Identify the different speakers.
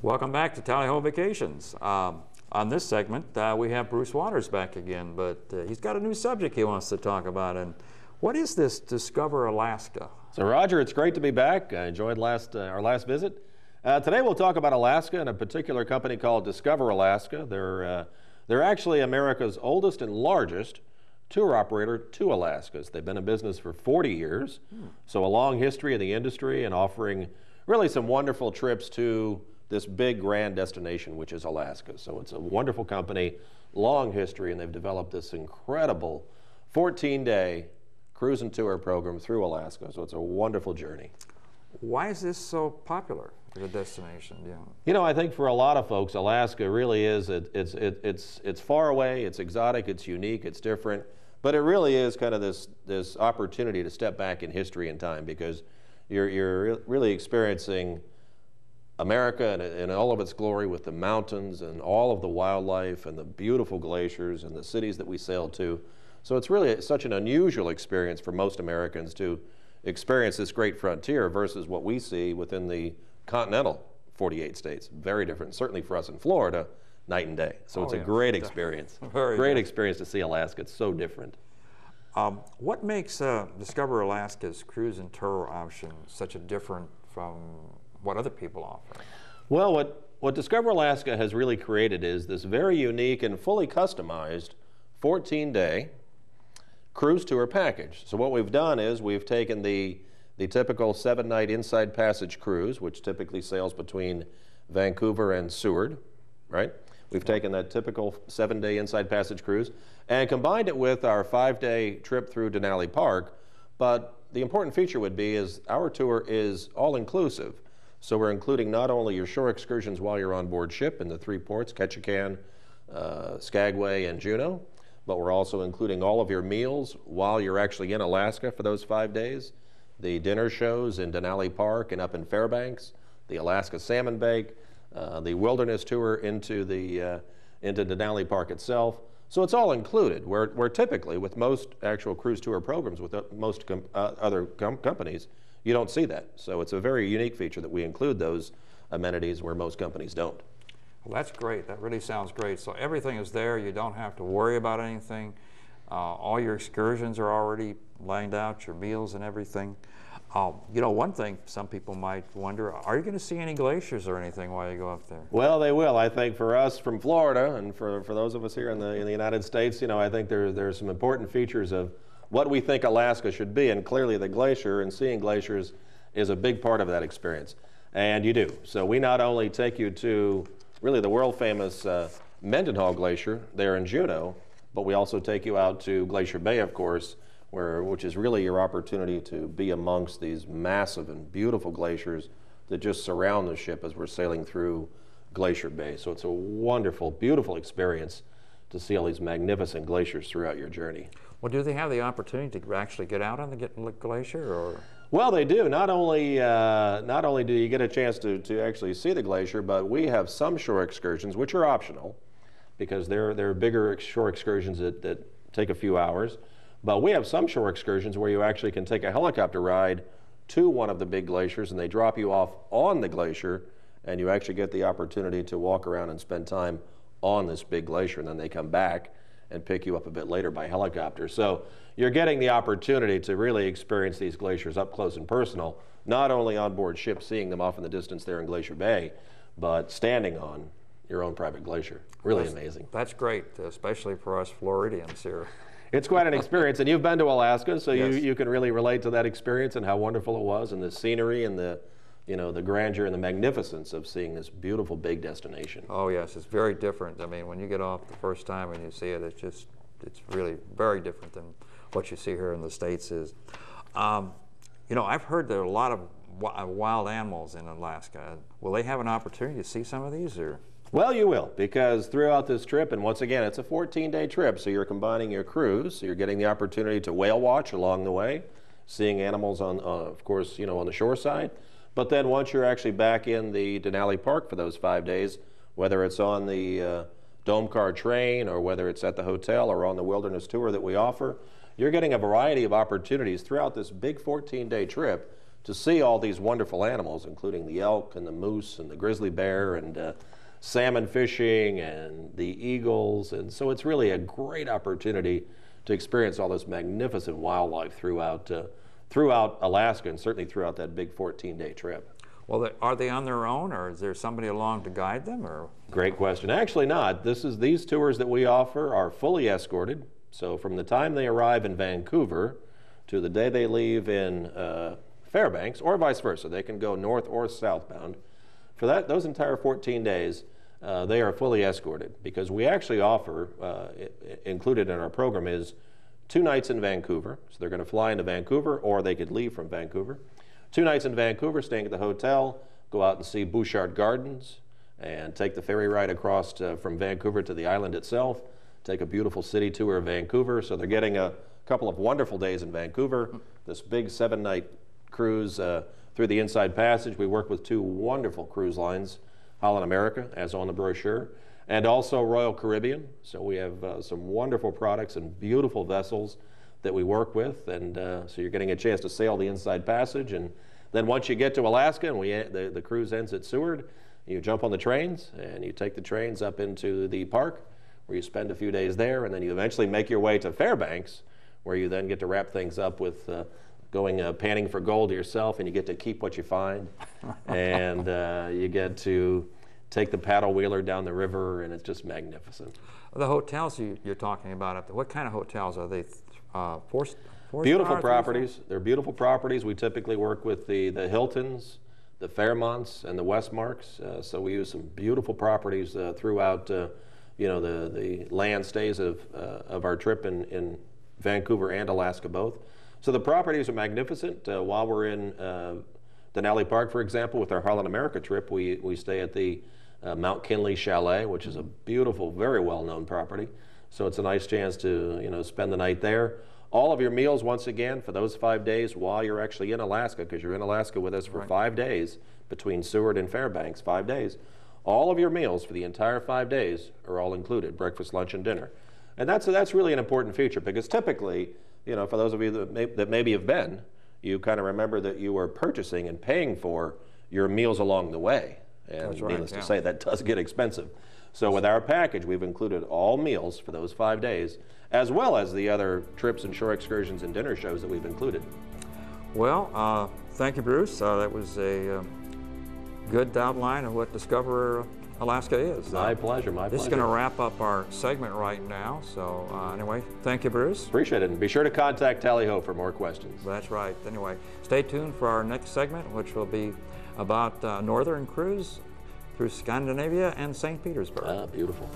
Speaker 1: Welcome back to Tally Ho Vacations. On this segment, we have Bruce Waters back again, but he's got a new subject he wants to talk about. And what is this Discover Alaska?
Speaker 2: So, Roger, it's great to be back. I enjoyed our last visit. Today we'll talk about Alaska and a particular company called Discover Alaska. They're actually America's oldest and largest tour operator to Alaskas. They've been in business for 40 years, so a long history in the industry and offering really some wonderful trips to this big grand destination, which is Alaska. So it's a wonderful company, long history, and they've developed this incredible 14-day cruise and tour program through Alaska. So it's a wonderful journey.
Speaker 1: Why is this so popular as a destination? Yeah.
Speaker 2: You know, I think for a lot of folks, Alaska really is, it's far away, it's exotic, it's unique, it's different, but it really is kind of this opportunity to step back in history and time, because you're really experiencing America in all of its glory, with the mountains and all of the wildlife and the beautiful glaciers and the cities that we sail to. So it's really such an unusual experience for most Americans to experience this great frontier versus what we see within the continental 48 states. Very different, certainly for us in Florida, night and day. So it's a great experience. Great experience to see Alaska. It's so different.
Speaker 1: What makes Discover Alaska's cruise and tour option such a different from what other people offer?
Speaker 2: Well, what Discover Alaska has really created is this very unique and fully customized 14-day cruise tour package. So what we've done is we've taken the typical 7-night inside passage cruise, which typically sails between Vancouver and Seward, right? We've taken that typical 7-day inside passage cruise and combined it with our 5-day trip through Denali Park. But the important feature would be is our tour is all-inclusive. So we're including not only your shore excursions while you're on board ship in the 3 ports, Ketchikan, Skagway, and Juneau, but we're also including all of your meals while you're actually in Alaska for those 5 days, the dinner shows in Denali Park and up in Fairbanks, the Alaska Salmon Bake, the wilderness tour into Denali Park itself. So it's all included, where typically with most actual cruise tour programs with most other companies, you don't see that. So it's a very unique feature that we include those amenities where most companies don't.
Speaker 1: Well, that's great. That really sounds great. So everything is there. You don't have to worry about anything. All your excursions are already lined out, your meals and everything. You know, one thing some people might wonder, are you going to see any glaciers or anything while you go up there?
Speaker 2: Well, they will. I think for us from Florida and for those of us here in the United States, you know, I think there's some important features of what we think Alaska should be, and clearly the glacier and seeing glaciers is a big part of that experience. And you do. So we not only take you to really the world famous Mendenhall Glacier there in Juneau, but we also take you out to Glacier Bay, of course, which is really your opportunity to be amongst these massive and beautiful glaciers that just surround the ship as we're sailing through Glacier Bay. So it's a wonderful, beautiful experience to see all these magnificent glaciers throughout your journey.
Speaker 1: Well, do they have the opportunity to actually get out on the glacier, or?
Speaker 2: Well, they do. Not only do you get a chance to actually see the glacier, but we have some shore excursions, which are optional, because they're bigger shore excursions that take a few hours. But we have some shore excursions where you actually can take a helicopter ride to one of the big glaciers, and they drop you off on the glacier, and you actually get the opportunity to walk around and spend time on this big glacier, and then they come back and pick you up a bit later by helicopter. So you're getting the opportunity to really experience these glaciers up close and personal, not only on board ship, seeing them off in the distance there in Glacier Bay, but standing on your own private glacier. Really amazing.
Speaker 1: That's great, especially for us Floridians here.
Speaker 2: It's quite an experience, and you've been to Alaska, so
Speaker 1: Yes.
Speaker 2: you can really relate to that experience and how wonderful it was, and the scenery and the grandeur and the magnificence of seeing this beautiful big destination.
Speaker 1: Oh yes, it's very different. I mean, when you get off the first time and you see it, it's really very different than what you see here in the States is. You know, I've heard there are a lot of wild animals in Alaska. Will they have an opportunity to see some of these, or?
Speaker 2: Well, you will, because throughout this trip, and once again, it's a 14-day trip, so you're combining your cruise, so you're getting the opportunity to whale watch along the way, seeing animals on, of course, you know, on the shore side. But then once you're actually back in the Denali Park for those 5 days, whether it's on the dome car train or whether it's at the hotel or on the wilderness tour that we offer, you're getting a variety of opportunities throughout this big 14-day trip to see all these wonderful animals, including the elk and the moose and the grizzly bear and salmon fishing and the eagles. And so it's really a great opportunity to experience all this magnificent wildlife throughout Alaska, and certainly throughout that big 14-day trip.
Speaker 1: Well, are they on their own, or is there somebody along to guide them? Or
Speaker 2: great question. Actually not. These tours that we offer are fully escorted. So from the time they arrive in Vancouver to the day they leave in Fairbanks, or vice versa, they can go north or southbound. For those entire 14 days, they are fully escorted, because we actually offer, included in our program is 2 nights in Vancouver. So they're going to fly into Vancouver, or they could leave from Vancouver. 2 nights in Vancouver, staying at the hotel, go out and see Bouchard Gardens, and take the ferry ride across from Vancouver to the island itself, take a beautiful city tour of Vancouver. So they're getting a couple of wonderful days in Vancouver, this big 7-night cruise through the Inside Passage. We work with 2 wonderful cruise lines, Holland America, as on the brochure, and also Royal Caribbean. So we have some wonderful products and beautiful vessels that we work with, and so you're getting a chance to sail the Inside Passage. And then once you get to Alaska and the cruise ends at Seward, you jump on the trains and you take the trains up into the park, where you spend a few days there, and then you eventually make your way to Fairbanks, where you then get to wrap things up with going panning for gold yourself, and you get to keep what you find, and you get to take the paddle wheeler down the river, and it's just magnificent.
Speaker 1: The hotels you're talking about up there, what kind of hotels are they?
Speaker 2: Beautiful properties. They're beautiful properties. We typically work with the Hiltons, the Fairmonts, and the Westmarks. So we use some beautiful properties throughout the land stays of our trip in Vancouver and Alaska both. So the properties are magnificent. While we're in Denali Park, for example, with our Holland America trip, we stay at the Mount Kinley Chalet, which is a beautiful, very well-known property. So it's a nice chance to spend the night there. All of your meals, once again, for those 5 days while you're actually in Alaska, because you're in Alaska with us for 5 days between Seward and Fairbanks, 5 days. All of your meals for the entire 5 days are all included, breakfast, lunch, and dinner. And that's really an important feature, because typically, for those of you that maybe have been, you kind of remember that you were purchasing and paying for your meals along the way. And needless to say, that does get expensive. So with our package, we've included all meals for those 5 days, as well as the other trips and shore excursions and dinner shows that we've included.
Speaker 1: Well, thank you, Bruce. That was a good outline of what Discover Alaska is.
Speaker 2: My pleasure, my pleasure.
Speaker 1: This is going to wrap up our segment right now. So anyway, thank you, Bruce.
Speaker 2: Appreciate it. And be sure to contact Tally Ho for more questions.
Speaker 1: That's right. Anyway, stay tuned for our next segment, which will be about Northern Cruise through Scandinavia and St. Petersburg.
Speaker 2: Ah, beautiful.